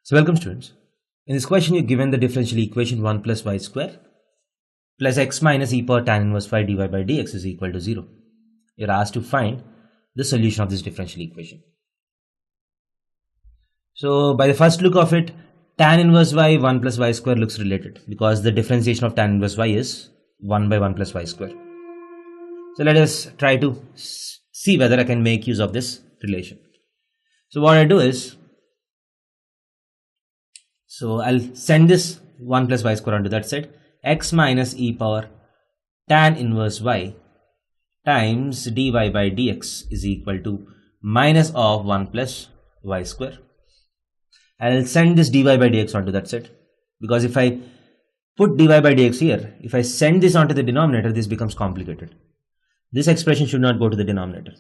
So welcome students. In this question you're given the differential equation 1 plus y square plus x minus e power tan inverse phi dy by dx is equal to 0. You're asked to find the solution of this differential equation. So by the first look of it, tan inverse y 1 plus y square looks related because the differentiation of tan inverse y is 1 by 1 plus y square. So let us try to see whether I can make use of this relation. So what I do is, I'll send this 1 plus y square onto that side. X minus e power tan inverse y times dy by dx is equal to minus of 1 plus y square. I'll send this dy by dx onto that side, because if I put dy by dx here, if I send this onto the denominator, this becomes complicated. This expression should not go to the denominator.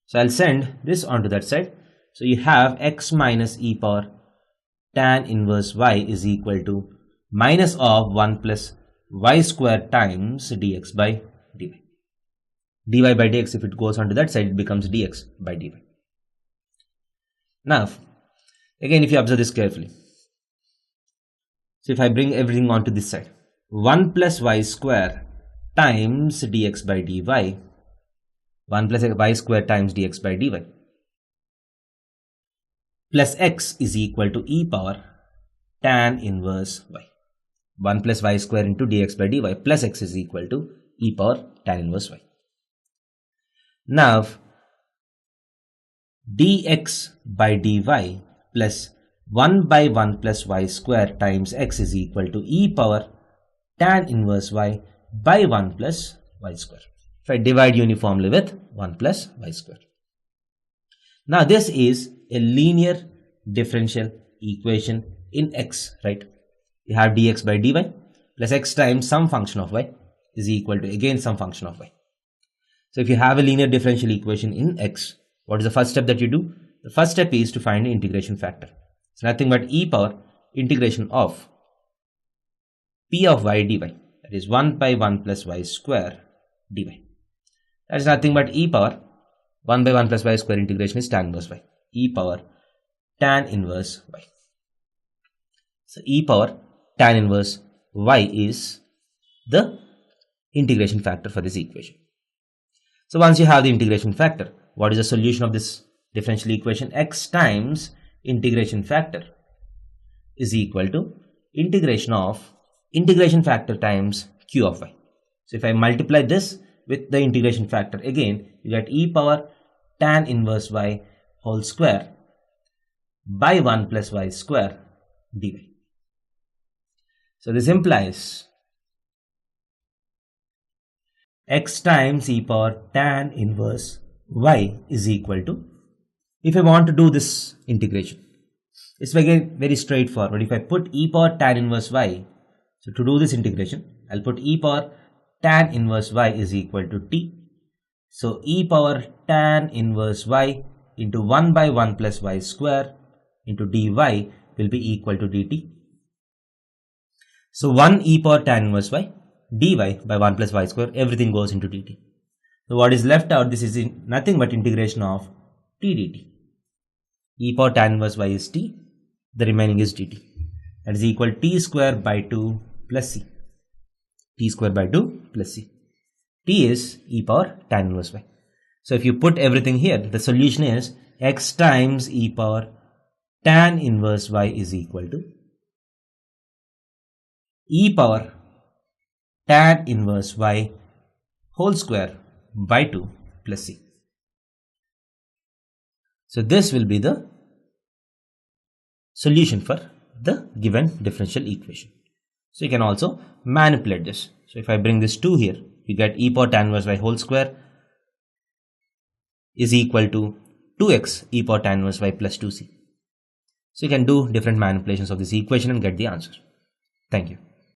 So I'll send this onto that side. So you have x minus e power tan inverse y is equal to minus of 1 plus y square times dx by dy. Dy by dx, if it goes onto that side, it becomes dx by dy. Now, again, if you observe this carefully, so if I bring everything onto this side, 1 plus y square times dx by dy, 1 plus y square times dx by dy, plus x is equal to e power tan inverse y. 1 plus y square into dx by dy plus x is equal to e power tan inverse y. Now, dx by dy plus 1 by 1 plus y square times x is equal to e power tan inverse y by 1 plus y square. If I divide uniformly with 1 plus y square. Now this is a linear differential equation in x, right? You have dx by dy plus x times some function of y is equal to again some function of y. So if you have a linear differential equation in x, what is the first step that you do? The first step is to find the integration factor. It's nothing but e power integration of p of y dy, that is 1 by 1 plus y square dy. That is nothing but e power 1 by 1 plus y square integration is tan inverse y, e power tan inverse y. So e power tan inverse y is the integration factor for this equation. So once you have the integration factor, what is the solution of this differential equation? X times integration factor is equal to integration of integration factor times q of y. So if I multiply this with the integration factor, again you get e power tan inverse y whole square by 1 plus y square dy. So this implies x times e power tan inverse y is equal to, if I want to do this integration, it's again very straightforward. If I put e power tan inverse y, so to do this integration, I'll put e power tan inverse y is equal to t. So e power tan inverse y into 1 by 1 plus y square into dy will be equal to dt. So 1 e power tan inverse y dy by 1 plus y square, everything goes into dt. So what is left out, this is nothing but integration of t dt. E power tan inverse y is t, the remaining is dt. That is equal to t square by 2 plus c. T square by 2 plus c. T is e power tan inverse y. So if you put everything here, the solution is x times e power tan inverse y is equal to e power tan inverse y whole square by 2 plus c. So this will be the solution for the given differential equation. So you can also manipulate this. So if I bring this 2 here, you get e power tan inverse y whole square is equal to 2x e power tan inverse y plus 2c. So you can do different manipulations of this equation and get the answer. Thank you.